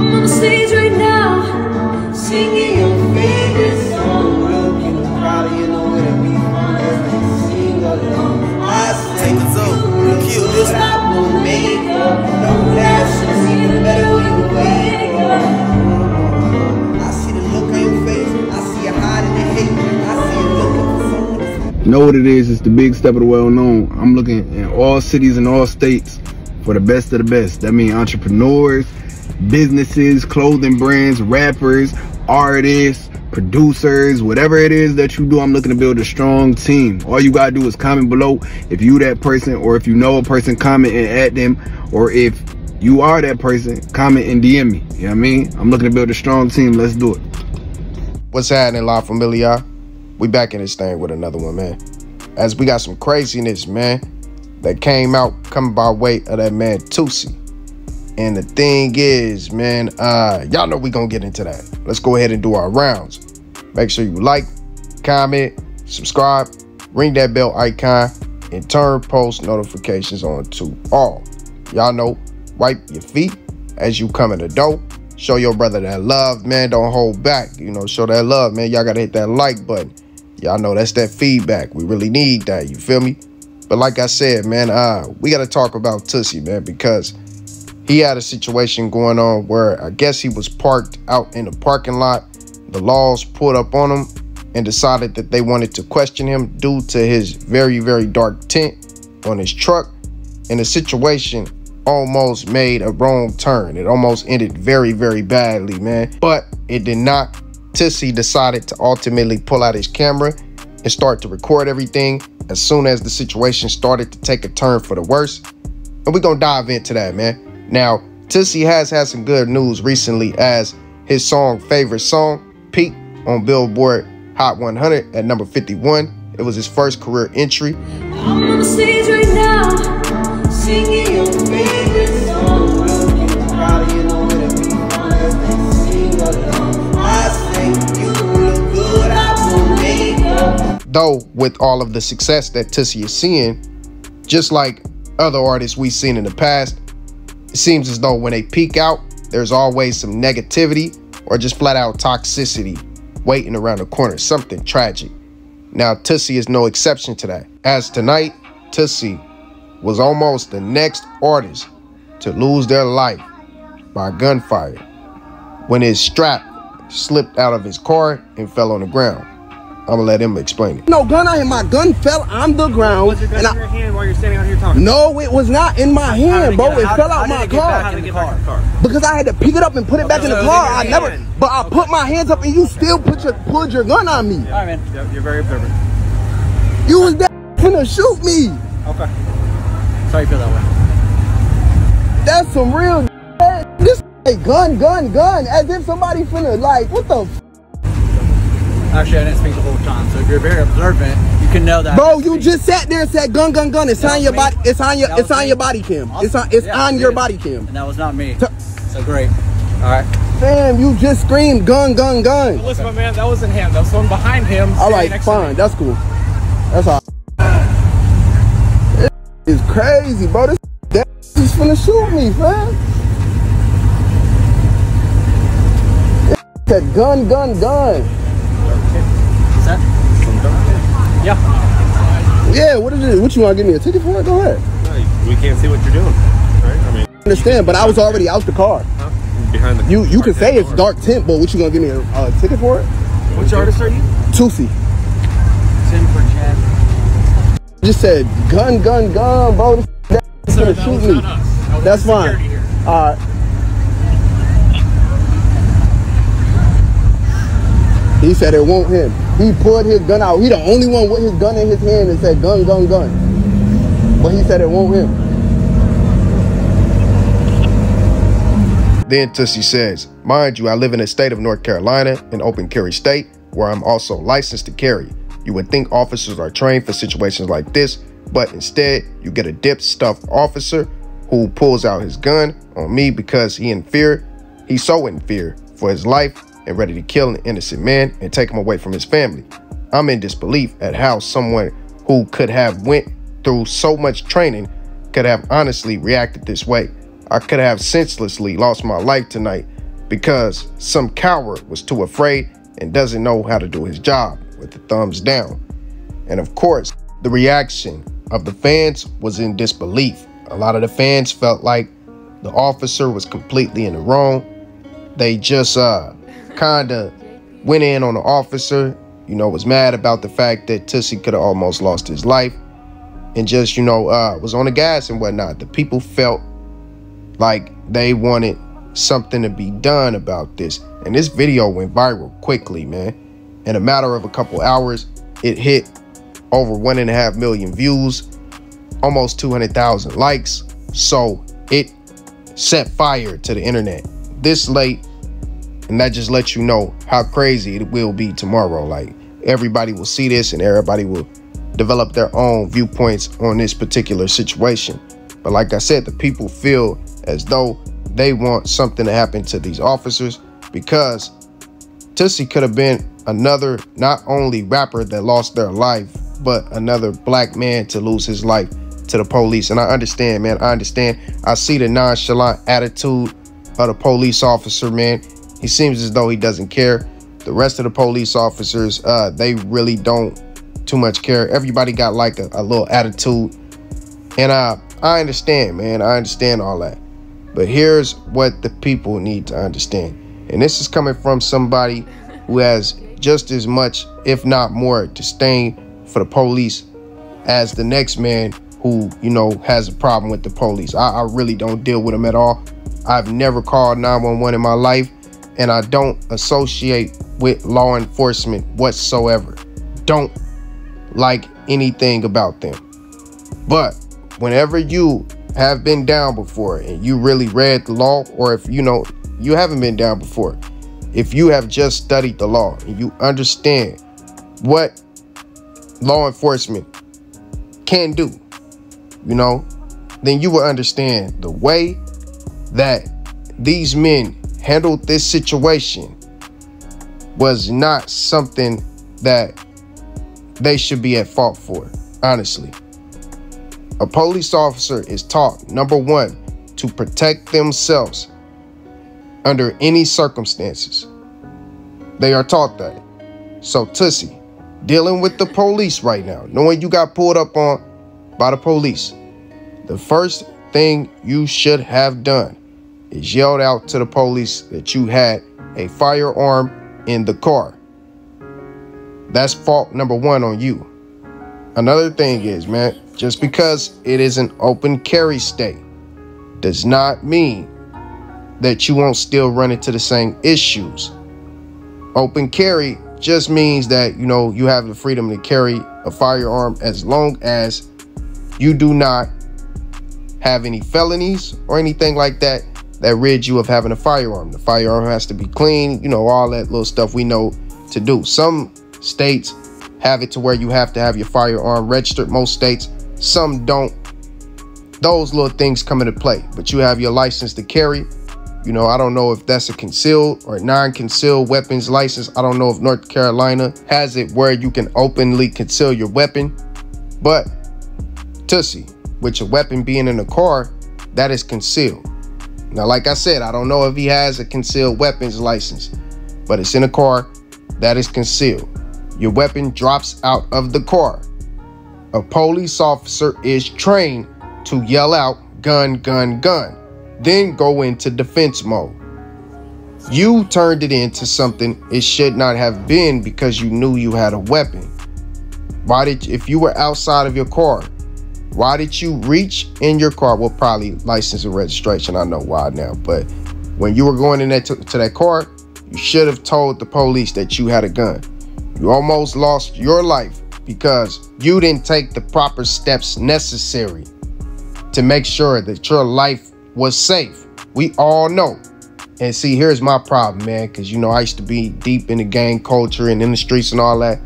I'm on the stage right now, singing your favorite song. Looking proud of you, know it'll be fun as they sing along. I say you look good, I will make up. No lashes, even better when you wake up. I see the look on your face, I see you hiding the hate, I see you looking for someone. You know what it is? It's the big step of the well-known. I'm looking in all cities and all states for the best of the best. That means entrepreneurs, businesses, clothing brands, rappers, artists, producers, whatever it is that you do. I'm looking to build a strong team. All you gotta do is comment below if you that person, or if you know a person, comment and add them, or if you are that person, comment and DM me. You know what I mean? I'm looking to build a strong team. Let's do it. What's happening, La Familia? We back in this thing with another one, man. As we got some craziness, man, that came out coming by way of that man Toosii. And the thing is, man, y'all know we gonna get into that. Let's go ahead and do our rounds. Make sure you like, comment, subscribe, ring that bell icon, and turn post notifications on to all. Y'all know, wipe your feet as you come in the door. Show your brother that love, man. Don't hold back. You know, show that love, man. Y'all gotta hit that like button. Y'all know that's that feedback. We really need that, you feel me? But like I said, man, we got to talk about Toosii, man, because he had a situation going on where I guess he was parked out in the parking lot. The laws pulled up on him and decided that they wanted to question him due to his very, very dark tint on his truck. And the situation almost made a wrong turn. It almost ended very, very badly, man. But it did not. Toosii decided to ultimately pull out his camera and start to record everything as soon as the situation started to take a turn for the worse. And we're going to dive into that, man. Now, Toosii has had some good news recently as his song, Favorite Song, peaked on Billboard Hot 100 at number 51. It was his first career entry. I'm on the stage right now, singing your favorite song. Looking proud of you, know it'll be fun as they sing along. I say you look good, I will make up. Though with all of the success that Toosii is seeing, just like other artists we've seen in the past, it seems as though when they peak out, there's always some negativity or just flat out toxicity waiting around the corner, something tragic. Now, Toosii is no exception to that. As tonight, Toosii was almost the next artist to lose their life by gunfire when his strap slipped out of his car and fell on the ground. I'm gonna let him explain it. No gun out here. My gun fell on the ground. Was your gun in your hand while you're standing out here talking? No, it was not in my hand, bro. It fell out my car. How did it get back in the car? Because I had to pick it up and put it back in the car. But I put my hands up and you still pulled your gun on me. All right, man. You're very observant. You was there finna shoot me. Okay. Sorry you feel that way. That's some real this gun. As if somebody finna, like, what the f? Actually, I didn't speak the whole time, so if you're very observant, you can know that. Bro, you just sat there and said gun. It's on your body. It's on your body cam. It's on your body cam. And that was not me. So great. All right. Damn, you just screamed gun. Listen, my man, that wasn't him. That was someone behind him. All right, fine. That's cool. That's all. It's crazy, bro. He's finna shoot me, fam. That gun. That? Yeah, what is it? What, you want to give me a ticket for it? Go ahead. No, we can't see what you're doing, right? I mean, I understand, but I was already out the car. Behind the You can say it's dark tint, but what, you gonna give me a ticket for it? Which artist are you? Toosii. Send for chat. Just said gun, bro. This gonna shoot me. That's fine. All right. He said it won't him. He pulled his gun out. He the only one with his gun in his hand and said gun. But he said it won't him. Then Toosii says, mind you, I live in the state of North Carolina, an open carry state, where I'm also licensed to carry. You would think officers are trained for situations like this, but instead you get a dipped stuffed officer who pulls out his gun on me because he's so in fear for his life and ready to kill an innocent man and take him away from his family. I'm in disbelief at how someone who could have went through so much training could have honestly reacted this way. I could have senselessly lost my life tonight because some coward was too afraid and doesn't know how to do his job with the thumbs down. And of course, the reaction of the fans was in disbelief. A lot of the fans felt like the officer was completely in the wrong. They just kind of went in on the officer, you know, was mad about the fact that Toosii could have almost lost his life, and just, you know, was on the gas and whatnot. The people felt like they wanted something to be done about this. And this video went viral quickly, man. In a matter of a couple hours, it hit over 1.5 million views, almost 200,000 likes. So it set fire to the internet this late, and that just lets you know how crazy it will be tomorrow. Like, everybody will see this and everybody will develop their own viewpoints on this particular situation. But like I said, the people feel as though they want something to happen to these officers, because Toosii could have been another, not only rapper that lost their life, but another black man to lose his life to the police. And I understand, man. I understand. I see the nonchalant attitude of the police officer, man. He seems as though he doesn't care. The rest of the police officers, they really don't too much care. Everybody got like a little attitude. And I understand, man. I understand all that. But here's what the people need to understand. And this is coming from somebody who has just as much, if not more, disdain for the police as the next man who, you know, has a problem with the police. I really don't deal with them at all. I've never called 911 in my life, and I don't associate with law enforcement whatsoever. Don't like anything about them. But whenever you have been down before and you really read the law, or if you know you haven't been down before, if you have just studied the law and you understand what law enforcement can do, you know, then you will understand the way that these men handled this situation was not something that they should be at fault for, honestly. A police officer is taught, number one, to protect themselves under any circumstances. They are taught that. So Toosii, dealing with the police right now, knowing you got pulled up on by the police, the first thing you should have done is yelled out to the police that you had a firearm in the car. That's fault number one on you. Another thing is, man, just because it is an open carry state does not mean that you won't still run into the same issues. Open carry just means that, you know, you have the freedom to carry a firearm as long as you do not have any felonies or anything like that that rid you of having a firearm. The firearm has to be clean, you know, all that little stuff we know to do. Some states have it to where you have to have your firearm registered. Most states, some don't. Those little things come into play, but you have your license to carry. You know, I don't know if that's a concealed or non-concealed weapons license. I don't know if North Carolina has it where you can openly conceal your weapon. But Toosii, with your weapon being in the car, that is concealed. Now, like I said, I don't know if he has a concealed weapons license, but it's in a car, that is concealed. Your weapon drops out of the car. A police officer is trained to yell out, gun, gun, gun, then go into defense mode. You turned it into something it should not have been because you knew you had a weapon. Why did, if you were outside of your car, why did you reach in your car? Well, probably license and registration. I know why now. But when you were going in to that car, you should have told the police that you had a gun. You almost lost your life because you didn't take the proper steps necessary to make sure that your life was safe. We all know. And see, here's my problem, man, because, you know, I used to be deep in the gang culture and in the streets and all that.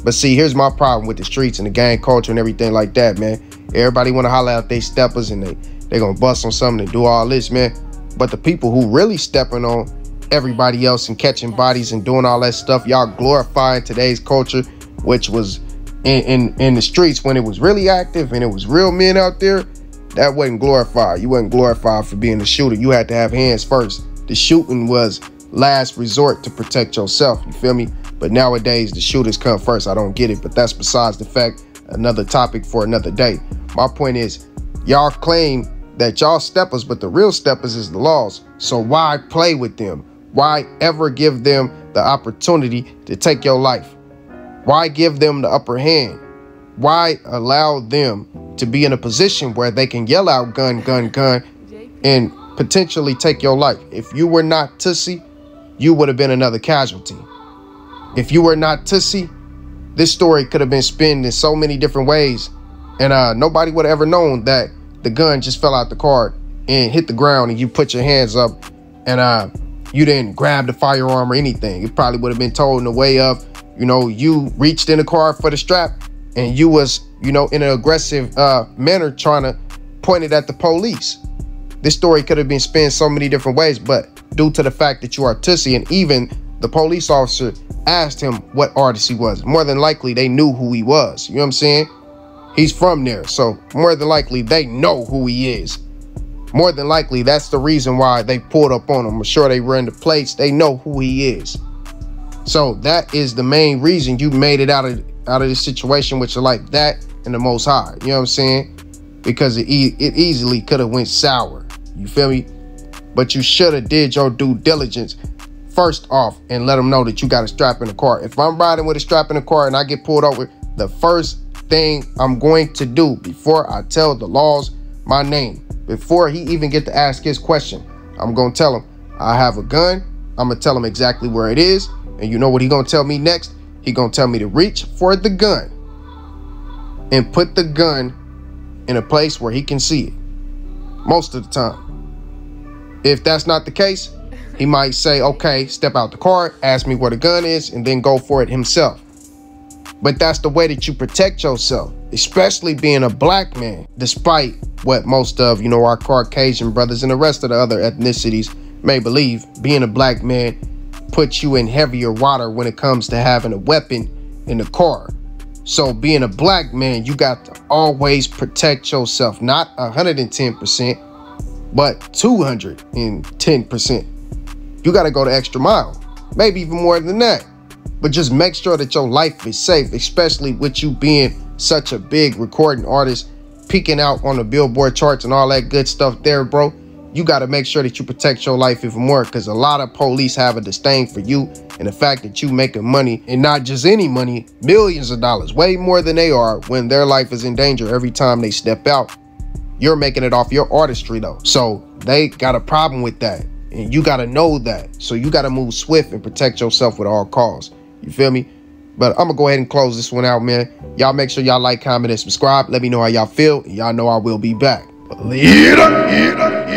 But see, here's my problem with the streets and the gang culture and everything like that, man. Everybody want to holler out they steppers and they gonna bust on something and do all this, man. But the people who really stepping on everybody else and catching bodies and doing all that stuff, y'all glorifying today's culture, which was in the streets when it was really active and it was real men out there. That wasn't glorified. You wasn't glorified for being a shooter. You had to have hands first. the shooting was last resort to protect yourself, you feel me? But nowadays the shooters come first. I don't get it, but that's besides the fact. Another topic for another day. My point is, y'all claim that y'all steppers, but the real steppers is the laws. So why play with them? Why ever give them the opportunity to take your life? Why give them the upper hand? Why allow them to be in a position where they can yell out gun, gun, gun, and potentially take your life? If you were not Toosii, you would have been another casualty. If you were not Toosii, this story could have been spun in so many different ways, and nobody would have ever known that the gun just fell out the car and hit the ground, and you put your hands up, and you didn't grab the firearm or anything. It probably would have been told in the way of, you know, you reached in the car for the strap, and you was, you know, in an aggressive manner trying to point it at the police. This story could have been spun so many different ways, but due to the fact that you are Toosii, and even the police officer asked him what artist he was, more than likely they knew who he was. You know what I'm saying? He's from there, so more than likely they know who he is. More than likely that's the reason why they pulled up on him. I'm sure they ran the plates. They know who he is. So that is the main reason you made it out of this situation with your life, that and the Most High. You know what I'm saying? Because it easily could have went sour. You feel me? But you should have did your due diligence first off and let them know that you got a strap in the car. If I'm riding with a strap in the car and I get pulled over, the first thing I'm going to do before I tell the laws my name, before he even get to ask his question, I'm going to tell him I have a gun. I'm going to tell him exactly where it is. And you know what he going to tell me next? He going to tell me to reach for the gun and put the gun in a place where he can see it most of the time. If that's not the case, he might say, okay, step out the car, ask me where the gun is, and then go for it himself. But that's the way that you protect yourself, especially being a black man, despite what most of, you know, our Caucasian brothers and the rest of the other ethnicities may believe. Being a black man puts you in heavier water when it comes to having a weapon in the car. So being a black man, you got to always protect yourself, not 110%, but 210%. You got to go the extra mile, maybe even more than that. But just make sure that your life is safe, especially with you being such a big recording artist, peeking out on the Billboard charts and all that good stuff there, bro. You got to make sure that you protect your life even more, because a lot of police have a disdain for you and the fact that you making money, and not just any money, millions of dollars, way more than they are when their life is in danger every time they step out. You're making it off your artistry though. So they got a problem with that. And you got to know that. So you got to move swift and protect yourself with all costs. You feel me? But I'm going to go ahead and close this one out, man. Y'all make sure y'all like, comment, and subscribe. Let me know how y'all feel. And y'all know I will be back. Later.